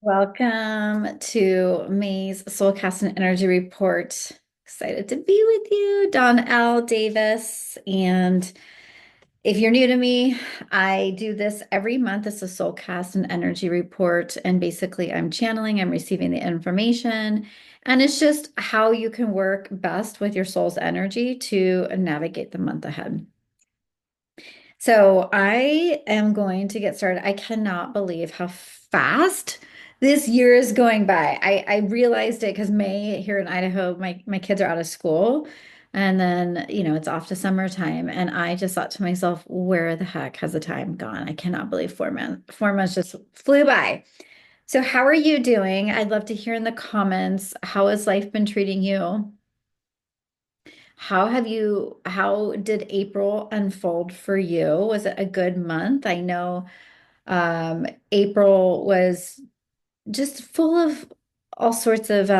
Welcome to May's Soulcast and Energy Report. Excited to be with you, Don L. Davis. And if you're new to me, I do this every month. It's a Soulcast and Energy Report. And basically, I'm channeling, I'm receiving the information. And it's just how you can work best with your soul's energy to navigate the month ahead. So I am going to get started. I cannot believe how fast this year is going by. I realized it because May here in Idaho, my kids are out of school. And then, it's off to summertime. And I just thought to myself, where the heck has the time gone? I cannot believe 4 months. 4 months just flew by. So how are you doing? I'd love to hear in the comments, how has life been treating you? How did April unfold for you? Was it a good month? I know April was just full of all sorts of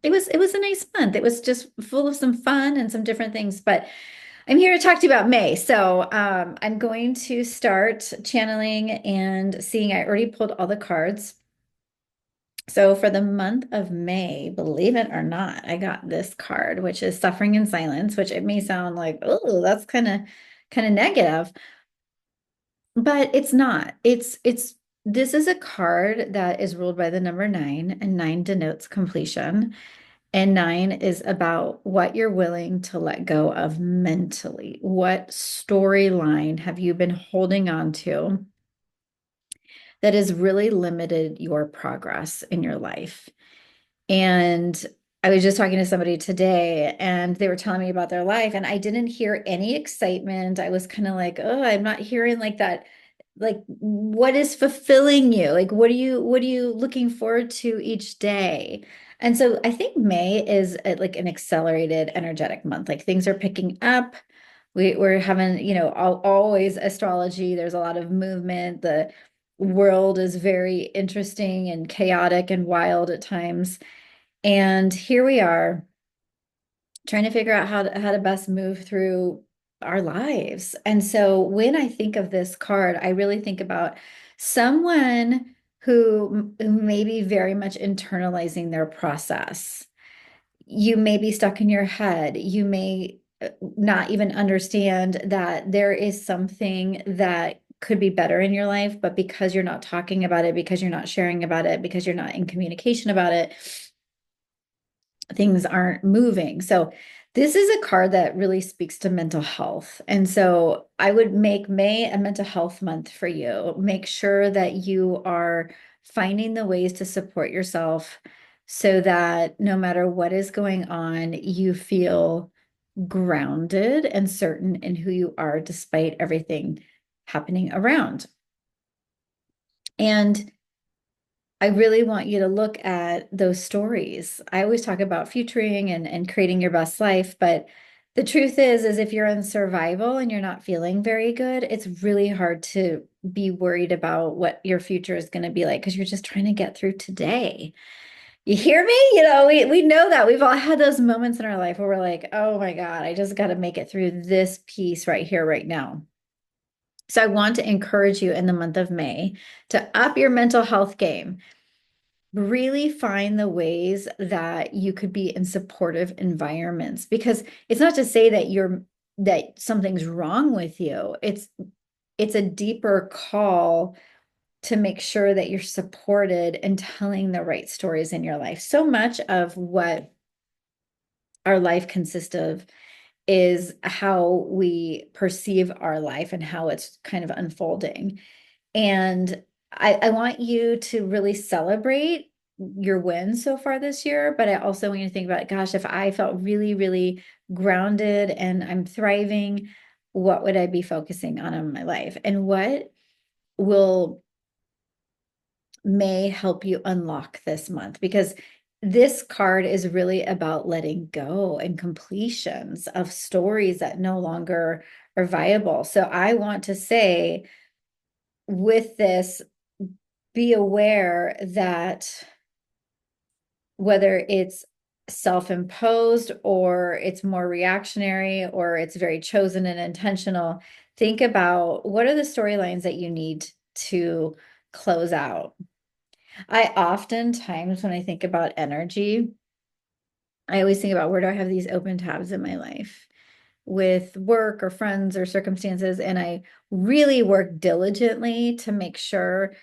it was a nice month. It was just full of some fun and some different things, but I'm here to talk to you about May. So I'm going to start channeling and seeing. I already pulled all the cards. So for the month of May, believe it or not, I got this card, which is Suffering in Silence, which it may sound like, oh, that's kind of negative, but it's not. It's this is a card that is ruled by the number nine, and nine denotes completion. And nine is about what you're willing to let go of mentally. What storyline have you been holding on to that has really limited your progress in your life? And I was just talking to somebody today and they were telling me about their life and I didn't hear any excitement. I was kind of like, oh, I'm not hearing like that. Like, what is fulfilling you? Like, what are you looking forward to each day? And so I think May is like an accelerated energetic month. Like things are picking up. We're having, always astrology. There's a lot of movement. The world is very interesting and chaotic and wild at times. And here we are trying to figure out how to best move through our lives. And so when I think of this card, I really think about someone who may be very much internalizing their process. You may be stuck in your head. You may not even understand that there is something that could be better in your life, but because you're not talking about it, because you're not sharing about it, because you're not in communication about it, things aren't moving. So this is a card that really speaks to mental health. And so I would make May a mental health month for you. Make sure that you are finding the ways to support yourself so that no matter what is going on, you feel grounded and certain in who you are despite everything happening around. And I really want you to look at those stories. I always talk about futuring and creating your best life, but the truth is if you're in survival and you're not feeling very good, it's really hard to be worried about what your future is going to be like because you're just trying to get through today. You hear me? We know that. We've all had those moments in our life where we're like, oh my God, I just got to make it through this piece right here, right now. So I want to encourage you in the month of May to up your mental health game. Really find the ways that you could be in supportive environments because it's not to say that something's wrong with you. It's a deeper call to make sure that you're supported and telling the right stories in your life. So much of what our life consists of is how we perceive our life and how it's kind of unfolding. And I want you to really celebrate your wins so far this year, but I also want you to think about, gosh, if I felt really, really grounded and I'm thriving, what would I be focusing on in my life? And what will may help you unlock this month? Because this card is really about letting go and completions of stories that no longer are viable. So I want to say, with this, be aware that whether it's self-imposed or it's more reactionary or it's very chosen and intentional, think about what are the storylines that you need to close out. I oftentimes, when I think about energy, I always think about where do I have these open tabs in my life with work or friends or circumstances. And I really work diligently to make sure,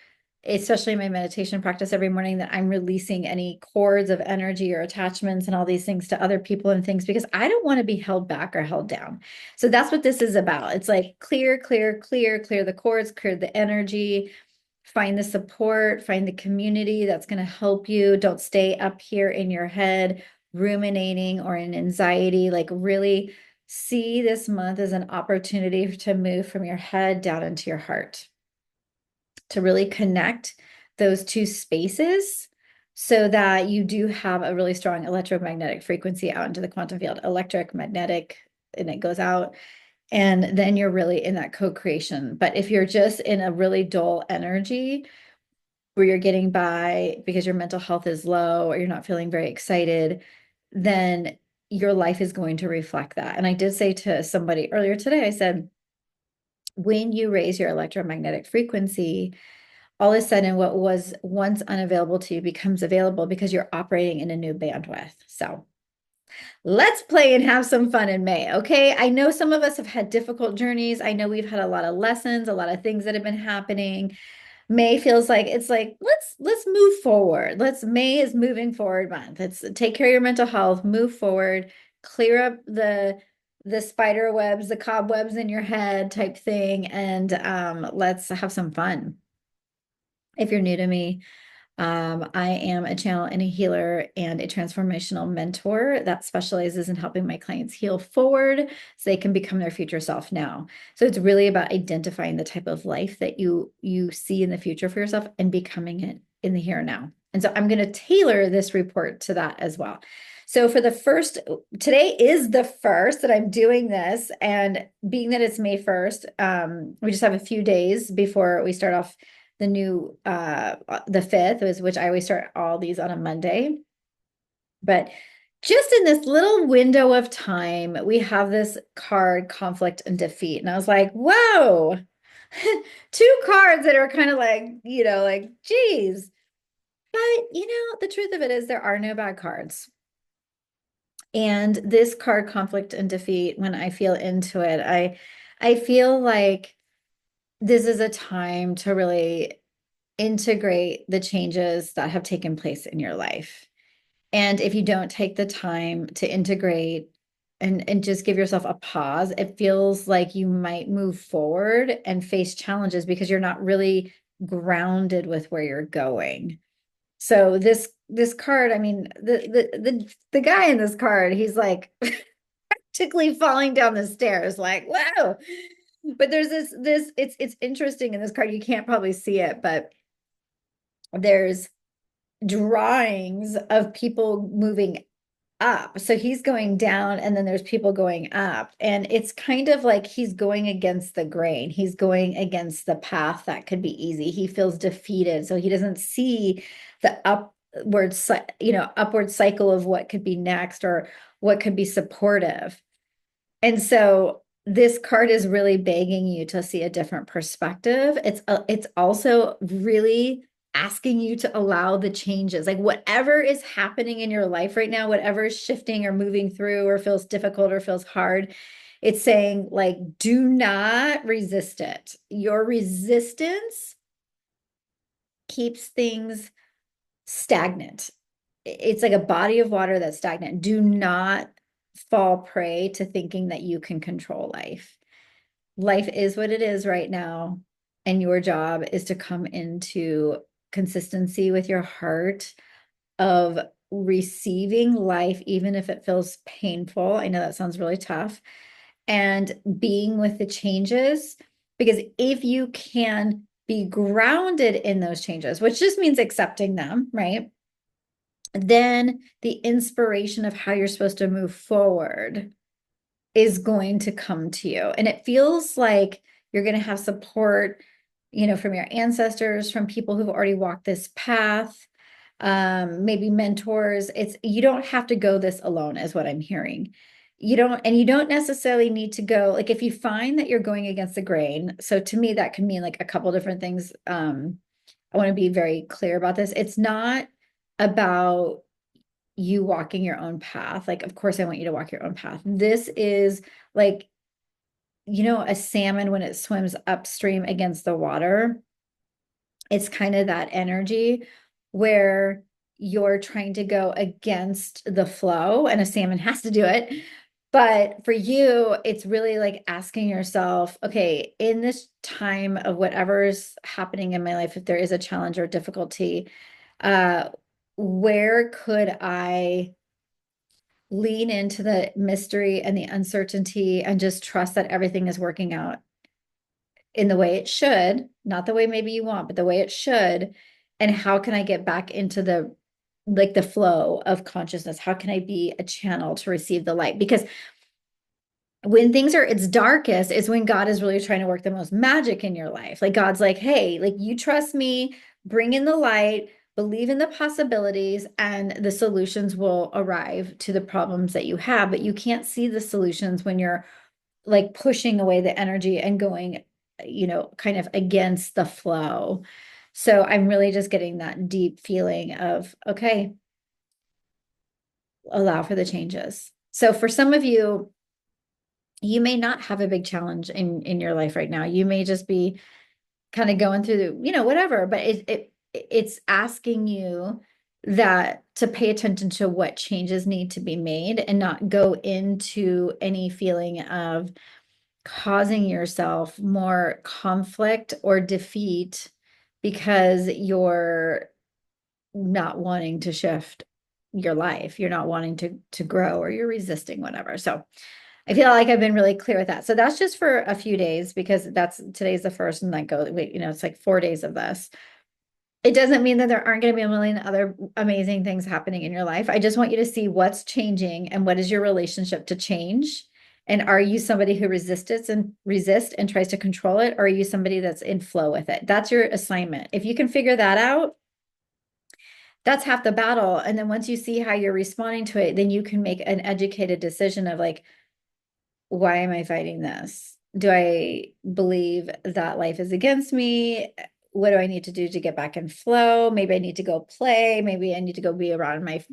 especially in my meditation practice every morning, that I'm releasing any cords of energy or attachments and all these things to other people and things because I don't want to be held back or held down. So that's what this is about. It's like clear, clear, clear, clear the cords, clear the energy, find the support, find the community that's going to help you. Don't stay up here in your head ruminating or in anxiety. Like, really see this month as an opportunity to move from your head down into your heart, to really connect those two spaces so that you do have a really strong electromagnetic frequency out into the quantum field, electric, magnetic, and it goes out. And then you're really in that co-creation. But if you're just in a really dull energy where you're getting by because your mental health is low or you're not feeling very excited, then your life is going to reflect that. And I did say to somebody earlier today, I said, when you raise your electromagnetic frequency, all of a sudden what was once unavailable to you becomes available because you're operating in a new bandwidth. So let's play and have some fun in May. Okay. I know some of us have had difficult journeys. I know we've had a lot of lessons, a lot of things that have been happening. May feels like it's like let's move forward. May is moving forward month. It's take care of your mental health, move forward, clear up the spider webs, the cobwebs in your head type thing, and let's have some fun. If you're new to me, I am a channel and a healer and a transformational mentor that specializes in helping my clients heal forward so they can become their future self now. So it's really about identifying the type of life that you see in the future for yourself and becoming it in the here and now. And so I'm going to tailor this report to that as well. So for the first, today is the first that I'm doing this, and being that it's May 1st, we just have a few days before we start off the new the 5th, was which I always start all these on a Monday. But just in this little window of time, we have this card, conflict and defeat. And I was like, whoa, two cards that are kind of like, like, geez. But the truth of it is there are no bad cards. And this card, conflict and defeat, when I feel into it, I feel like this is a time to really integrate the changes that have taken place in your life. And if you don't take the time to integrate and just give yourself a pause, it feels like you might move forward and face challenges because you're not really grounded with where you're going. So this card, I mean, the guy in this card, he's like practically falling down the stairs, like, whoa. But there's this it's interesting in this card. You can't probably see it, but there's drawings of people moving up. So he's going down and then there's people going up. And it's kind of like he's going against the grain. He's going against the path that could be easy. He feels defeated. So he doesn't see the upward cycle of what could be next or what could be supportive. And so this card is really begging you to see a different perspective. It's also really asking you to allow the changes, like whatever is happening in your life right now, whatever is shifting or moving through or feels difficult or feels hard. It's saying, like, do not resist it. Your resistance keeps things stagnant. It's like a body of water that's stagnant. Do not fall prey to thinking that you can control life. Life is what it is right now, and your job is to come into consistency with your heart of receiving life, even if it feels painful. I know that sounds really tough, and being with the changes, because if you can be grounded in those changes, which just means accepting them, right? Then the inspiration of how you're supposed to move forward is going to come to you. And it feels like you're going to have support, from your ancestors, from people who've already walked this path, maybe mentors. You don't have to go this alone, is what I'm hearing. You don't necessarily need to go, like, if you find that you're going against the grain. So to me, that can mean like a couple different things. I want to be very clear about this. It's not about you walking your own path. Like, of course, I want you to walk your own path. This is like, a salmon when it swims upstream against the water, it's kind of that energy where you're trying to go against the flow, and a salmon has to do it. But for you, it's really like asking yourself, okay, in this time of whatever's happening in my life, if there is a challenge or difficulty, uh, where could I lean into the mystery and the uncertainty and just trust that everything is working out in the way it should, not the way maybe you want, but the way it should. And how can I get back into the flow of consciousness? How can I be a channel to receive the light? Because when things are its darkest is when God is really trying to work the most magic in your life. Like God's like, hey, like you trust me, bring in the light, believe in the possibilities, and the solutions will arrive to the problems that you have. But you can't see the solutions when you're like pushing away the energy and going, kind of against the flow. So I'm really just getting that deep feeling of, okay, allow for the changes. So for some of you, you may not have a big challenge in your life right now. You may just be kind of going through whatever, but it's asking you that to pay attention to what changes need to be made and not go into any feeling of causing yourself more conflict or defeat because you're not wanting to shift your life. You're not wanting to grow, or you're resisting whatever. So I feel like I've been really clear with that. So that's just for a few days, because today's the first, and it's like 4 days of this. It doesn't mean that there aren't going to be a million other amazing things happening in your life. I just want you to see what's changing and what is your relationship to change. And are you somebody who resist and tries to control it? Or are you somebody that's in flow with it? That's your assignment. If you can figure that out, that's half the battle. And then once you see how you're responding to it, then you can make an educated decision of like, why am I fighting this? Do I believe that life is against me? What do I need to do to get back in flow? Maybe I need to go play. Maybe I need to go be around my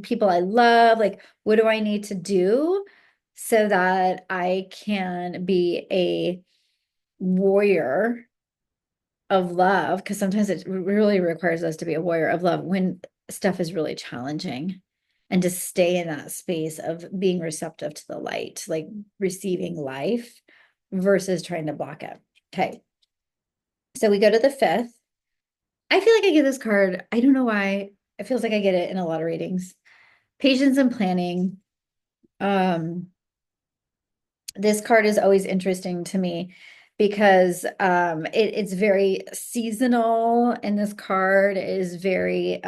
people I love. Like, what do I need to do so that I can be a warrior of love? Because sometimes it really requires us to be a warrior of love when stuff is really challenging, and to stay in that space of being receptive to the light, like receiving life versus trying to block it. Okay. So we go to the fifth. I feel like I get this card. I don't know why. It feels like I get it in a lot of readings. Patience and planning. Um, this card is always interesting to me because it's very seasonal, and this card is very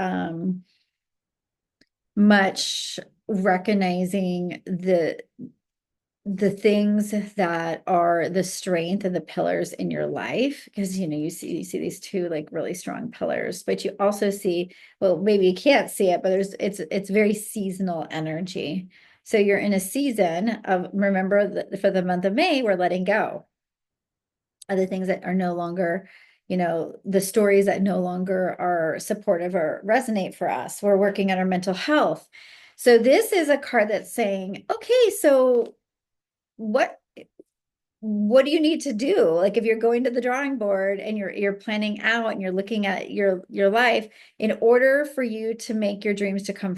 much recognizing the things that are the strength and the pillars in your life, because you see these two like really strong pillars, but you also see, well, maybe you can't see it, but it's very seasonal energy. So you're in a season of, remember that for the month of May, we're letting go of the things that are no longer, the stories that no longer are supportive or resonate for us. We're working on our mental health. So this is a card that's saying, okay, so what what do you need to do? Like if you're going to the drawing board and you're planning out and you're looking at your life, in order for you to make your dreams to come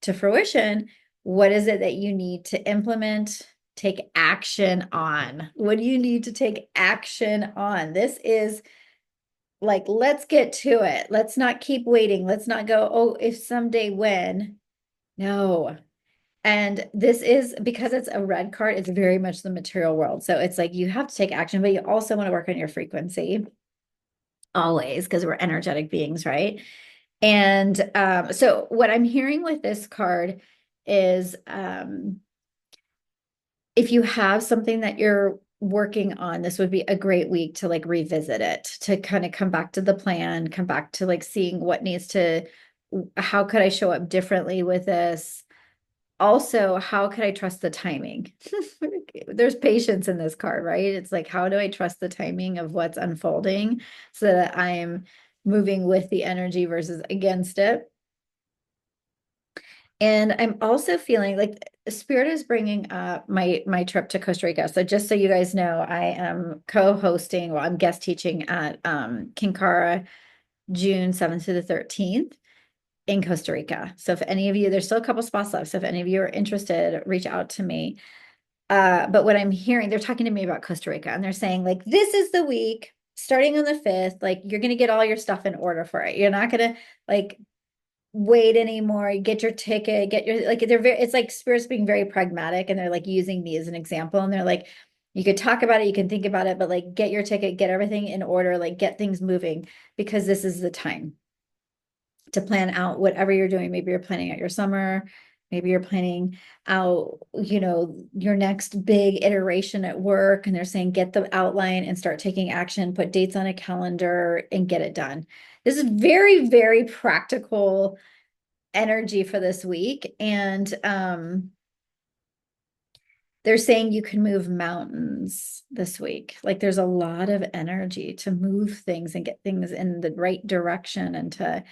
to fruition, what is it that you need to implement, take action on? What do you need to take action on? This is like, let's get to it. Let's not keep waiting. Let's not go, oh, if someday when. No. And this is, because it's a red card, it's very much the material world. So it's like you have to take action, but you also want to work on your frequency always, because we're energetic beings, right? And so what I'm hearing with this card is if you have something that you're working on, this would be a great week to like revisit it, to kind of come back to the plan, come back to like seeing what needs to, how could I show up differently with this? Also, how could I trust the timing? There's patience in this card, right? It's like, how do I trust the timing of what's unfolding so that I'm moving with the energy versus against it. And I'm also feeling like Spirit is bringing up my trip to Costa Rica. So just so you guys know, I am co-hosting, well, I'm guest teaching at Kinkara June 7th to the 13th in Costa Rica. So if any of you, there's still a couple spots left. So if any of you are interested, reach out to me. But what I'm hearing, they're talking to me about Costa Rica and they're saying like, this is the week starting on the 5th, like you're going to get all your stuff in order for it. You're not going to like wait anymore. Get your ticket, get your, like, they're very, it's like Spirit's being very pragmatic and they're like using me as an example. And they're like, you could talk about it, you can think about it, but like get your ticket, get everything in order, like get things moving because this is the time to plan out whatever you're doing. Maybe you're planning out your summer. Maybe you're planning out, your next big iteration at work. And they're saying, get the outline and start taking action, put dates on a calendar and get it done. This is very, very practical energy for this week. And they're saying you can move mountains this week. Like there's a lot of energy to move things and get things in the right direction and to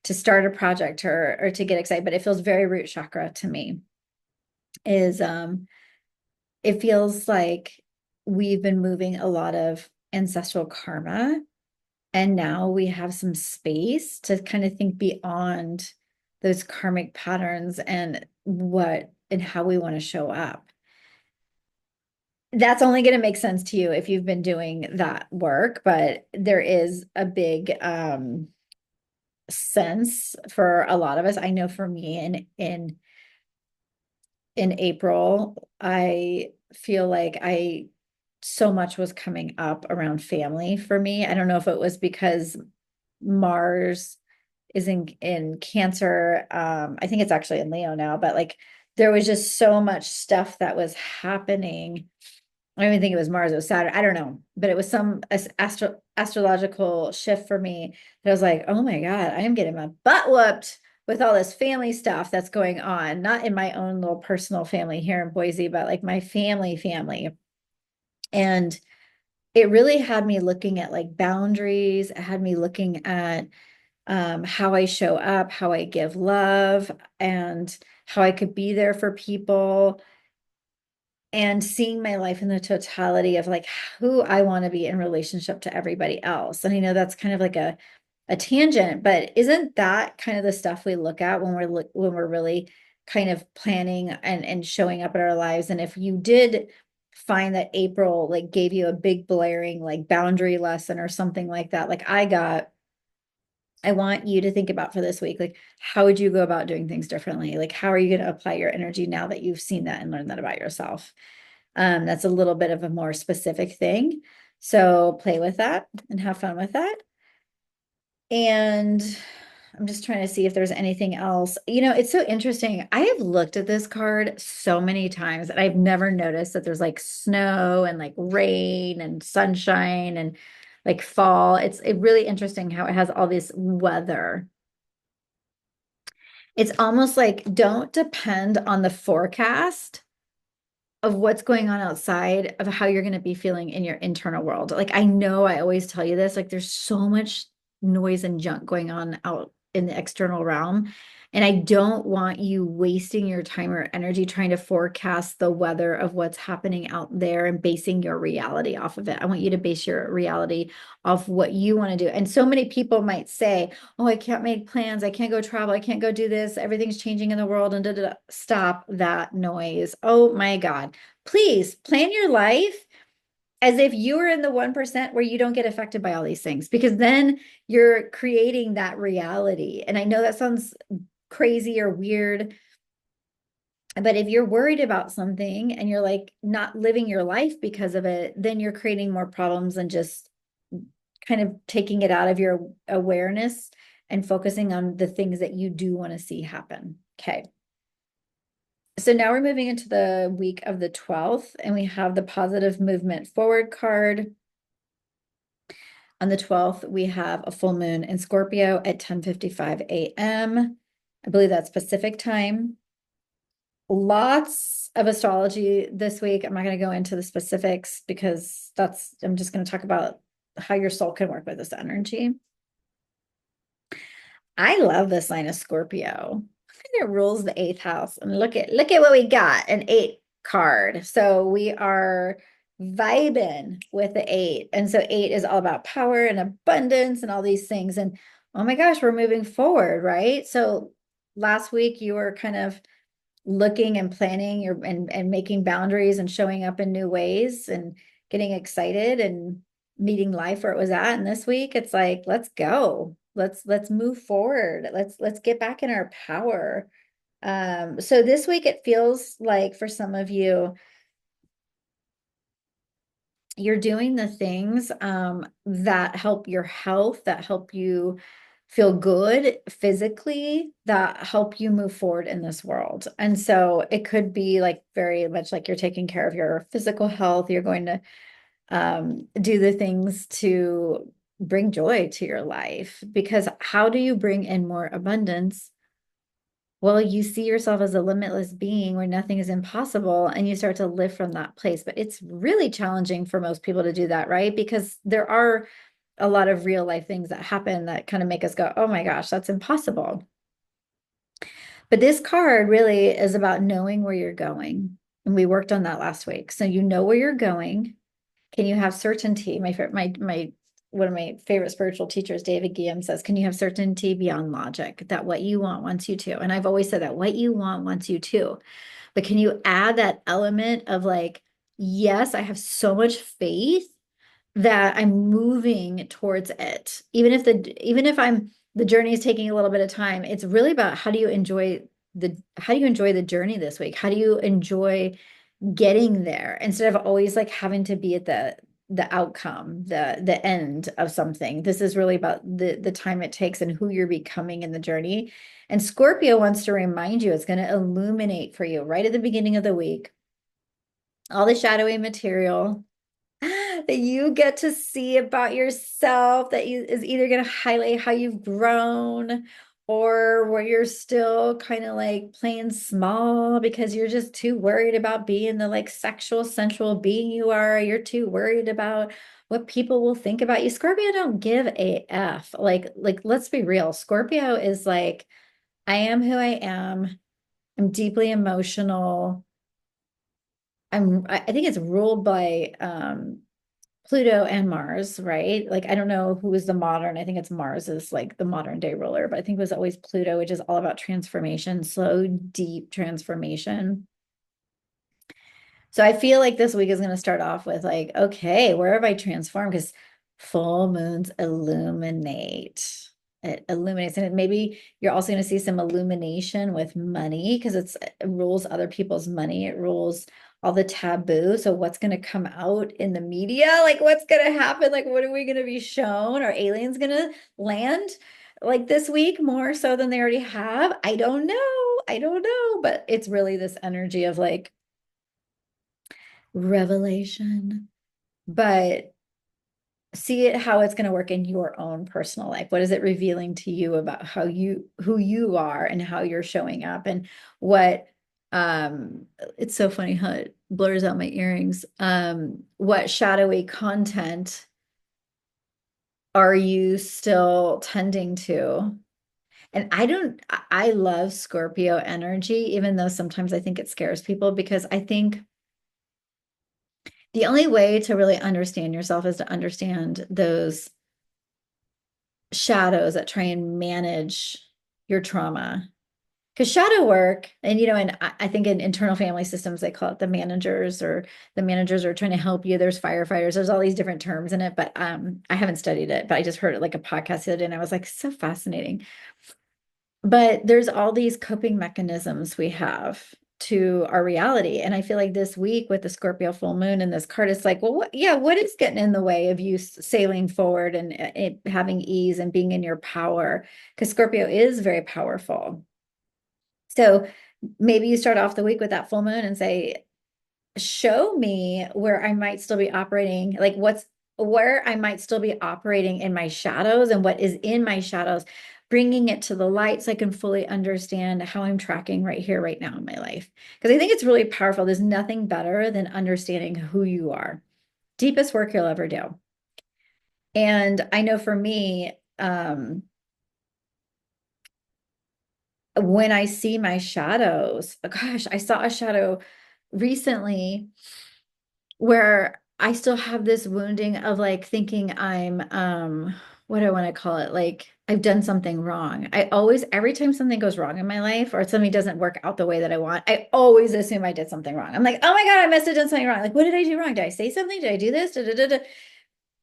start a project or to get excited. But it feels very root chakra to me. Is it feels like we've been moving a lot of ancestral karma. And now we have some space to kind of think beyond those karmic patterns and what and how we want to show up. That's only going to make sense to you if you've been doing that work, but there is a big sense for a lot of us. I know for me in April, I feel like I so much was coming up around family for me. I don't know if it was because Mars is in Cancer. I think it's actually in Leo now, but like there was just so much stuff that was happening. I don't even think it was Mars, it was Saturn. I don't know, but it was some astrological shift for me that I was like, oh my God, I am getting my butt whooped with all this family stuff that's going on, not in my own little personal family here in Boise, but like my family. And it really had me looking at like boundaries. It had me looking at how I show up, how I give love, and how I could be there for people, and seeing my life in the totality of like who I want to be in relationship to everybody else. And I know that's kind of like a tangent, but isn't that kind of the stuff we look at when we're really kind of planning and showing up in our lives? And if you did find that April like gave you a big blaring like boundary lesson or something like that, like I want you to think about for this week, like, how would you go about doing things differently? Like, how are you going to apply your energy now that you've seen that and learned that about yourself? That's a little bit of a more specific thing. So play with that and have fun with that. And I'm just trying to see if there's anything else. It's so interesting. I have looked at this card so many times and I've never noticed that there's like snow and like rain and sunshine and like fall. It's really interesting how it has all this weather. It's almost like don't depend on the forecast of what's going on outside of how you're going to be feeling in your internal world. Like I know I always tell you this, like there's so much noise and junk going on out in the external realm. And I don't want you wasting your time or energy trying to forecast the weather of what's happening out there and basing your reality off of it. I want you to base your reality off what you want to do. And so many people might say, oh, I can't make plans. I can't go travel. I can't go do this. Everything's changing in the world and da, da, da. Stop that noise. Oh my God. Please plan your life as if you are in the 1% where you don't get affected by all these things, because then you're creating that reality. And I know that sounds crazy or weird, but if you're worried about something and you're like not living your life because of it, then you're creating more problems and just kind of taking it out of your awareness and focusing on the things that you do want to see happen. Okay. So now we're moving into the week of the 12th, and we have the positive movement forward card. On the 12th, we have a full moon in Scorpio at 10:55 a.m. I believe that's Pacific time. Lots of astrology this week. I'm not going to go into the specifics because I'm just going to talk about how your soul can work with this energy. I love the sign of Scorpio. It rules the eighth house. And look at what we got, an eight card. So we are vibing with the eight. And so eight is all about power and abundance and all these things. And oh my gosh, we're moving forward, right? So last week you were kind of looking and planning your and making boundaries and showing up in new ways and getting excited and meeting life where it was at. And this week it's like, let's go. Let's move forward. Let's get back in our power. So this week it feels like for some of you, you're doing the things that help your health, that help you feel good physically, that help you move forward in this world. And so it could be like very much like you're taking care of your physical health. You're going to do the things to bring joy to your life, because how do you bring in more abundance? Well, you see yourself as a limitless being where nothing is impossible, and you start to live from that place. But it's really challenging for most people to do that, right? Because there are a lot of real life things that happen that kind of make us go, oh my gosh, that's impossible. But this card really is about knowing where you're going. And we worked on that last week. So you know where you're going. Can you have certainty? My one of my favorite spiritual teachers, David Guillaume, says, can you have certainty beyond logic that what you want wants you to? And I've always said that what you want wants you to. But can you add that element of like, yes, I have so much faith that I'm moving towards it. Even if I'm the journey is taking a little bit of time, it's really about how do you enjoy the journey this week? How do you enjoy getting there instead of always like having to be at the outcome, the end of something. This is really about the time it takes and who you're becoming in the journey. And Scorpio wants to remind you, it's going to illuminate for you right at the beginning of the week, all the shadowy material that you get to see about yourself that is either going to highlight how you've grown or where you're still kind of like playing small because you're just too worried about being the like sexual, sensual being you are. You're too worried about what people will think about you. Scorpio don't give a F. Like let's be real. Scorpio is like, I am who I am. I'm deeply emotional. I think it's ruled by Pluto and Mars, right? Like, I don't know who is the modern, I think it's Mars is like the modern day ruler, but I think it was always Pluto, which is all about transformation, slow, deep transformation. So I feel like this week is going to start off with like, okay, where have I transformed? Because full moons illuminate. It illuminates. And maybe you're also going to see some illumination with money because it rules other people's money. It rules all the taboo. So what's going to come out in the media? Like what's going to happen? Like what are we going to be shown? Are aliens going to land like this week more so than they already have? I don't know. I don't know. But it's really this energy of like, revelation, but see it how it's going to work in your own personal life. What is it revealing to you about who you are and how you're showing up and what it's so funny how it blurs out my earrings. What shadowy content are you still tending to? And I love Scorpio energy, even though sometimes I think it scares people because I think the only way to really understand yourself is to understand those shadows that try and manage your trauma. Because shadow work, and and I think in internal family systems, they call it the managers are trying to help you. There's firefighters, there's all these different terms in it, but I haven't studied it, but I just heard it like a podcast the other day, and I was like, so fascinating. But there's all these coping mechanisms we have to our reality. And I feel like this week with the Scorpio full moon and this card, it's like, well, what is getting in the way of you sailing forward and having ease and being in your power? Because Scorpio is very powerful. So maybe you start off the week with that full moon and say, show me where I might still be operating, like where I might still be operating in my shadows and what is in my shadows, bringing it to the light so I can fully understand how I'm tracking right here, right now in my life. Because I think it's really powerful. There's nothing better than understanding who you are. Deepest work you'll ever do. And I know for me, when I see my shadows, gosh, I saw a shadow recently where I still have this wounding of like thinking I'm what do I want to call it? Like I've done something wrong. I always every time something goes wrong in my life or something doesn't work out the way that I want, I always assume I did something wrong. I'm like, oh my God, I must have done something wrong. Like, what did I do wrong? Did I say something? Did I do this? Da, da, da, da.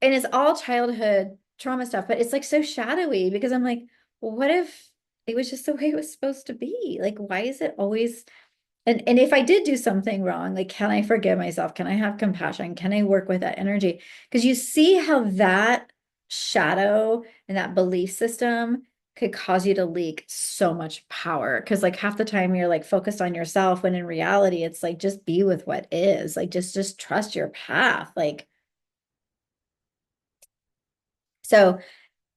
And it's all childhood trauma stuff, but it's like so shadowy because I'm like, well, what if it was just the way it was supposed to be? Like, why is it always and if I did do something wrong, like can I forgive myself? Can I have compassion? Can I work with that energy? Because you see how that shadow and that belief system could cause you to leak so much power. Because like half the time you're like focused on yourself, when in reality, it's like just be with what is. Like just trust your path. Like so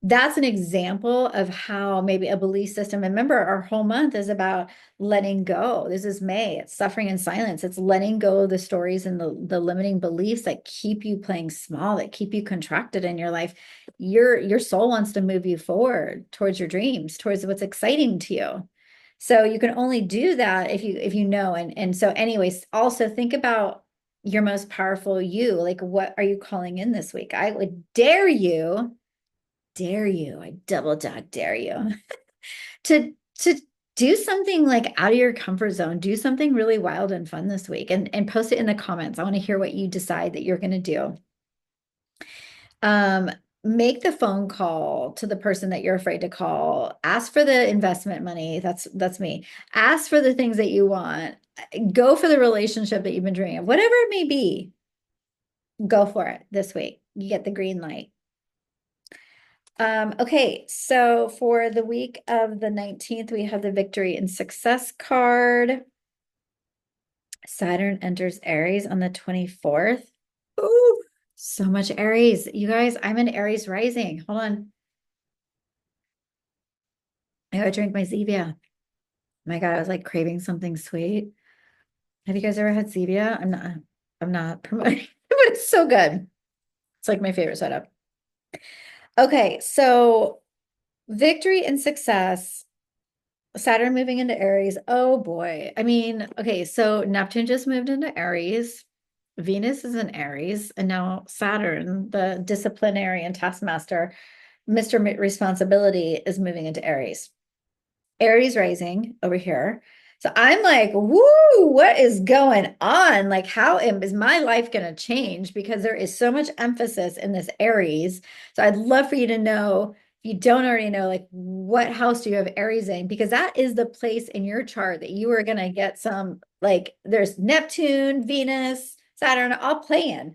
that's an example of how maybe a belief system. And remember, our whole month is about letting go. This is May. It's suffering in silence. It's letting go of the stories and the limiting beliefs that keep you playing small, that keep you contracted in your life. Your soul wants to move you forward towards your dreams, towards what's exciting to you. So you can only do that if you know. And so, anyways, also think about your most powerful you. Like, what are you calling in this week? I would dare you, I double dog dare you to do something like out of your comfort zone, do something really wild and fun this week and post it in the comments. I want to hear what you decide that you're going to do. Um, make the phone call to the person that you're afraid to call. Ask for the investment money. That's me. Ask for the things that you want. Go for the relationship that you've been dreaming of. Whatever it may be, go for it this week. You get the green light. Okay, so for the week of the 19th, we have the victory and success card. Saturn enters Aries on the 24th. Ooh, so much Aries. You guys, I'm an Aries rising. Hold on. I gotta drink my Zevia. My God, I was like craving something sweet. Have you guys ever had Zevia? I'm not promoting, but it's so good. It's like my favorite setup. Okay, so victory and success. Saturn moving into Aries. Oh boy. I mean, okay, so Neptune just moved into Aries. Venus is in Aries, and now Saturn, the disciplinary and taskmaster, Mr. Responsibility, is moving into Aries. Aries rising over here. So I'm like, woo, what is going on? Like, is my life going to change? Because there is so much emphasis in this Aries. So I'd love for you to know, if you don't already know, like what house do you have Aries in? Because that is the place in your chart that you are going to get some, like, there's Neptune, Venus, Saturn all playing.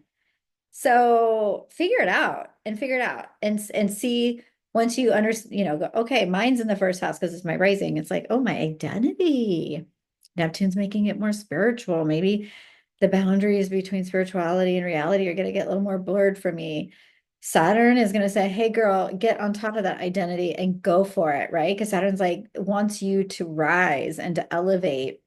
So figure it out and see once you understand, go, okay, mine's in the first house because it's my rising. It's like, oh, my identity. Neptune's making it more spiritual. Maybe the boundaries between spirituality and reality are going to get a little more blurred for me. Saturn is going to say, hey, girl, get on top of that identity and go for it, right? Because Saturn's like wants you to rise and to elevate.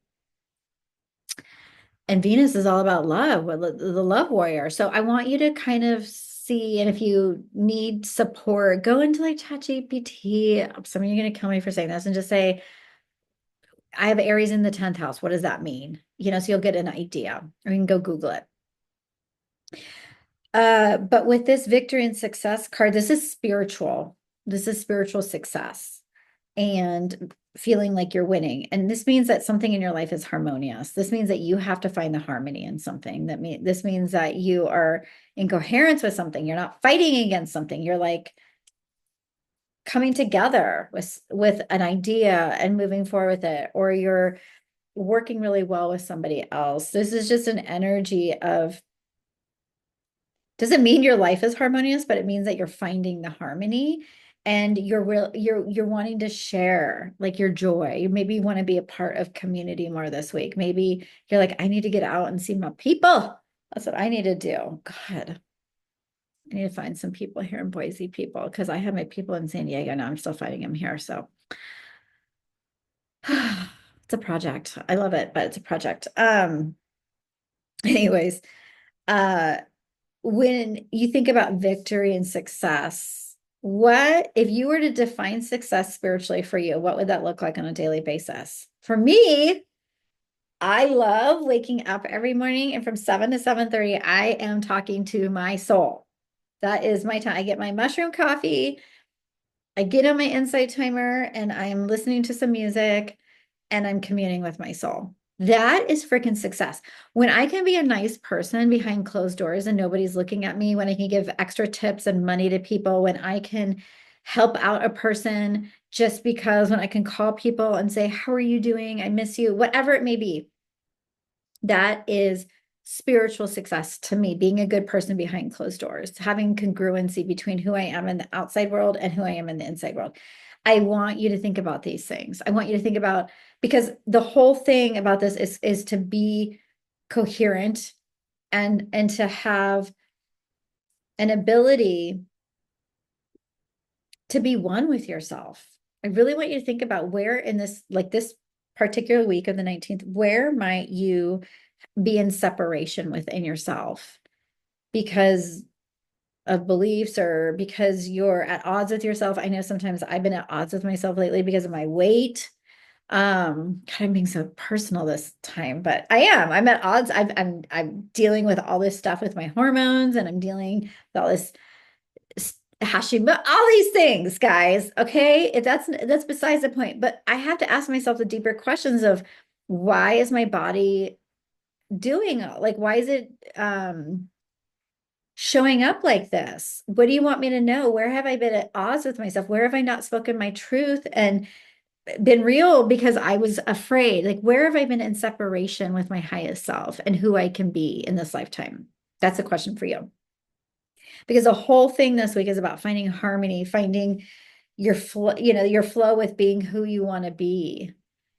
And Venus is all about love, the love warrior. So I want you to kind of see, and if you need support, go into like ChatGPT. Some of you are going to kill me for saying this and just say, I have Aries in the 10th house. What does that mean? So you'll get an idea, or you can go Google it. But with this victory and success card, this is spiritual. This is spiritual success and feeling like you're winning. And this means that something in your life is harmonious. This means that you have to find the harmony in something. This means that you are in coherence with something. You're not fighting against something. You're like coming together with an idea and moving forward with it, or you're working really well with somebody else. This is just an energy of, doesn't mean your life is harmonious, but it means that you're finding the harmony and you're wanting to share like your joy. Maybe you want to be a part of community more this week. Maybe you're like, I need to get out and see my people. That's what I need to do. God, I need to find some people here in Boise, people, because I have my people in San Diego now. I'm still finding them here. So it's a project. I love it, but it's a project. Anyways, uh when you think about victory and success, What if you were to define success spiritually for you? What would that look like on a daily basis? For me, I love waking up every morning and from 7 to 7:30, I am talking to my soul. That is my time. I get my mushroom coffee. I get on my insight timer and I'm listening to some music and I'm communing with my soul. That is freaking success. When I can be a nice person behind closed doors and nobody's looking at me, when I can give extra tips and money to people, when I can help out a person just because, when I can call people and say, how are you doing? I miss you, whatever it may be. That is spiritual success to me, being a good person behind closed doors, having congruency between who I am in the outside world and who I am in the inside world. I want you to think about these things. I want you to think about, because the whole thing about this is to be coherent and to have an ability to be one with yourself. I really want you to think about where in this, like this particular week of the 19th, where might you be in separation within yourself because of beliefs or because you're at odds with yourself. I know sometimes I've been at odds with myself lately because of my weight. God, I'm being so personal this time, but I'm at odds. I'm dealing with all this stuff with my hormones and I'm dealing with all this Hashimoto, all these things, guys. Okay. That's besides the point. But I have to ask myself the deeper questions of why is my body doing, like, why is it showing up like this? What do you want me to know? Where have I been at odds with myself? Where have I not spoken my truth and been real because I was afraid? Like, where have I been in separation with my highest self and who I can be in this lifetime? That's a question for you. Because the whole thing this week is about finding harmony, finding your flow, your flow with being who you want to be.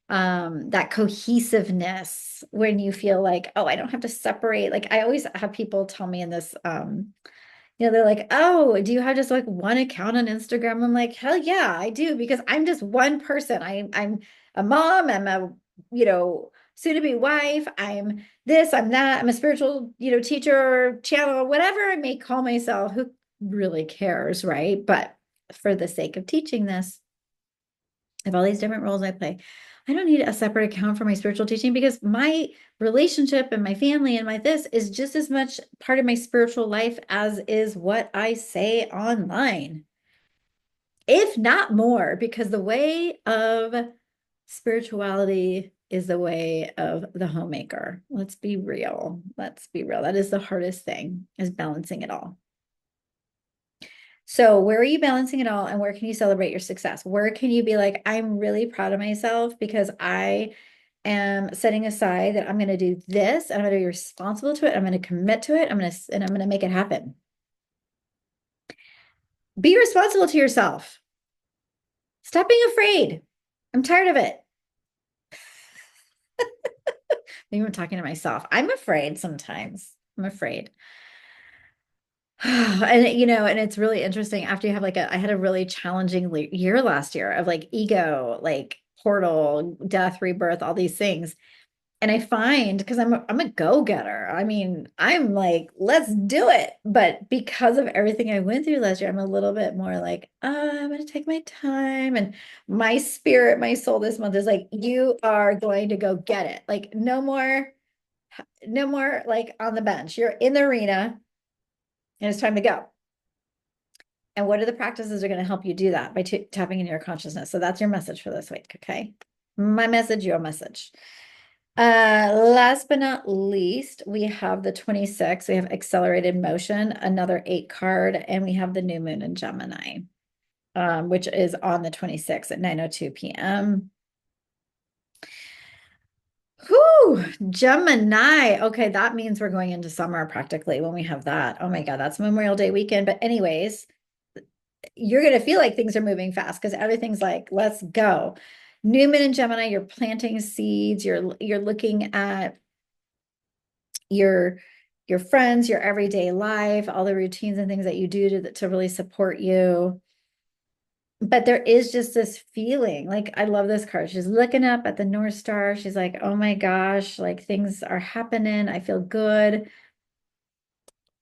That cohesiveness when you feel like, oh, I don't have to separate. Like I always have people tell me in this, they're like, oh, do you have just like one account on Instagram? I'm like, hell yeah, I do, because I'm just one person. I'm a mom, I'm a, soon to be wife, I'm this, I'm that, I'm a spiritual, teacher, channel, whatever I may call myself. Who really cares, right? But for the sake of teaching this, I have all these different roles I play. I don't need a separate account for my spiritual teaching because my relationship and my family and my this is just as much part of my spiritual life as is what I say online, if not more, because the way of spirituality is the way of the homemaker. Let's be real. Let's be real. That is the hardest thing, is balancing it all. So where are you balancing it all and where can you celebrate your success? Where can you be like, I'm really proud of myself because I am setting aside that I'm going to do this and I'm going to be responsible to it. I'm going to commit to it. I'm going to make it happen. Be responsible to yourself. Stop being afraid. I'm tired of it. Maybe I'm talking to myself. I'm afraid sometimes. I'm afraid. And it's really interesting after you have I had a really challenging year last year of like ego, like portal, death, rebirth, all these things. And I find, because I'm a go-getter. I mean, I'm like, let's do it. But because of everything I went through last year, I'm a little bit more like, I'm going to take my time. And my spirit, my soul this month is like, you are going to go get it. Like no more like on the bench. You're in the arena and it's time to go. And what are the practices that are going to help you do that by tapping into your consciousness? So that's your message for this week. Okay. My message, your message. Last but not least, we have the 26th. We have accelerated motion, another 8 card, and we have the new moon in Gemini, which is on the 26th at 9:02 p.m. Whew, Gemini. Okay, that means we're going into summer practically when we have that. Oh my God, that's Memorial Day weekend. But anyways, you're going to feel like things are moving fast because everything's like, let's go. New moon in Gemini, you're planting seeds, you're looking at your your friends, your everyday life, all the routines and things that you do to really support you. But there is just this feeling, like I love this card. She's looking up at the North Star. She's like, oh my gosh, like things are happening. I feel good.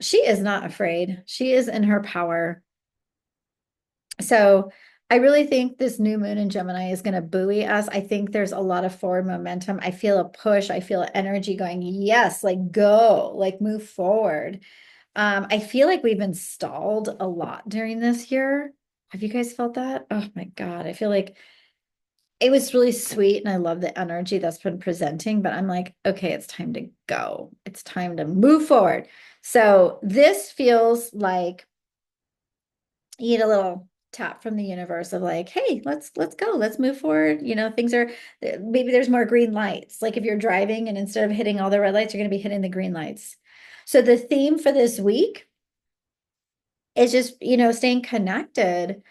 She is not afraid. She is in her power. So I really think this new moon in Gemini is going to buoy us. I think there's a lot of forward momentum. I feel a push. I feel energy going, yes, like go, like move forward. I feel like we've been stalled a lot during this year. Have you guys felt that? Oh my God. I feel like it was really sweet and I love the energy that's been presenting, but I'm like, okay, it's time to go. It's time to move forward. So this feels like you need a little tap from the universe of like, hey, let's go, let's move forward. Things are maybe there's more green lights. Like if you're driving and instead of hitting all the red lights, you're going to be hitting the green lights. So the theme for this week is just, staying connected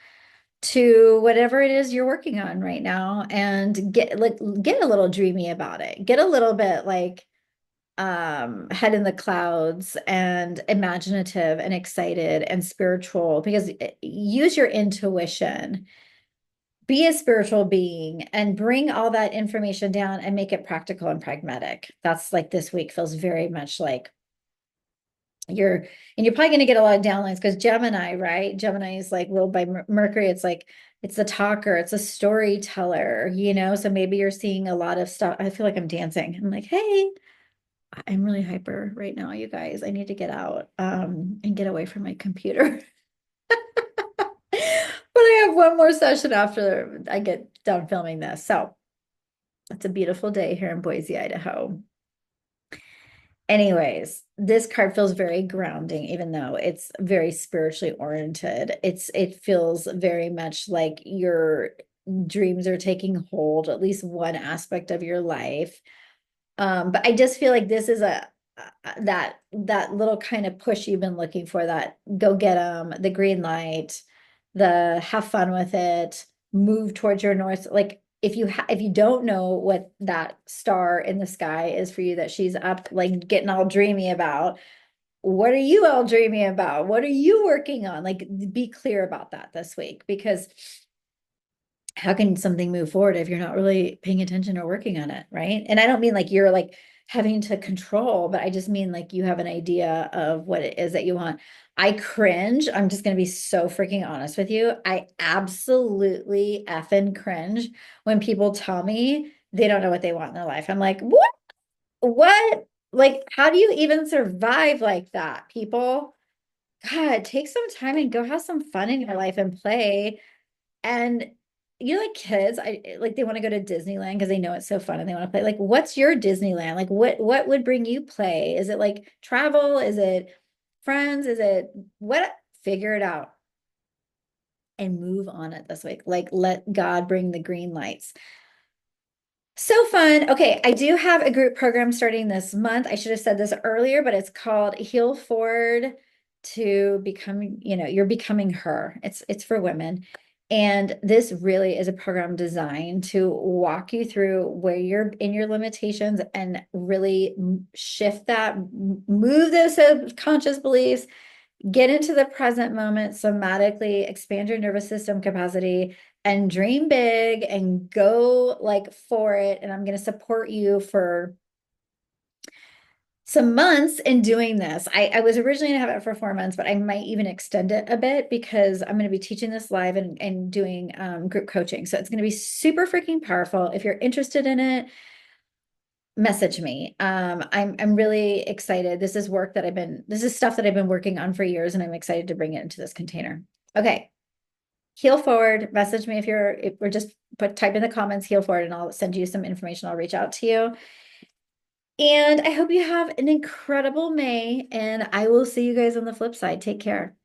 to whatever it is you're working on right now and get a little dreamy about it. Get a little bit like head in the clouds and imaginative and excited and spiritual because use your intuition, be a spiritual being and bring all that information down and make it practical and pragmatic. That's like this week feels very much like you're probably going to get a lot of downlines because Gemini, right? Gemini is like ruled by Mercury. It's like it's the talker, it's a storyteller, so maybe you're seeing a lot of stuff. I feel like I'm dancing. I'm like, hey, I'm really hyper right now, you guys. I need to get out and get away from my computer. But I have one more session after I get done filming this. So it's a beautiful day here in Boise, Idaho. Anyways, this card feels very grounding, even though it's very spiritually oriented. It feels very much like your dreams are taking hold, at least one aspect of your life. But I just feel like this is that little kind of push you've been looking for, that go get them, the green light, the have fun with it, move towards your north. Like if you don't know what that star in the sky is for you that she's up like getting all dreamy about, what are you all dreaming about? What are you working on? Like be clear about that this week because how can something move forward if you're not really paying attention or working on it, right? And I don't mean like you're like having to control, but I just mean like you have an idea of what it is that you want. I cringe. I'm just going to be so freaking honest with you. I absolutely effing cringe when people tell me they don't know what they want in their life. I'm like, what? What? Like, how do you even survive like that, people? God, take some time and go have some fun in your life and play and like kids, I like they want to go to Disneyland because they know it's so fun and they want to play. Like, what's your Disneyland? Like, what would bring you play? Is it like travel? Is it friends? Is it what? Figure it out and move on it this week. Like, let God bring the green lights. So fun. Okay, I do have a group program starting this month. I should have said this earlier, but it's called Heal Forward to Becoming, you're becoming her. It's for women. And this really is a program designed to walk you through where you're in your limitations and really shift that, move those subconscious beliefs, get into the present moment, somatically expand your nervous system capacity and dream big and go like for it. And I'm going to support you for some months in doing this. I was originally going to have it for 4 months, but I might even extend it a bit because I'm going to be teaching this live and doing group coaching. So it's going to be super freaking powerful. If you're interested in it, message me. I'm really excited. This is stuff that I've been working on for years, and I'm excited to bring it into this container. Okay. Heal forward, message me or just type in the comments, heal forward, and I'll send you some information. I'll reach out to you. And I hope you have an incredible May, and I will see you guys on the flip side. Take care.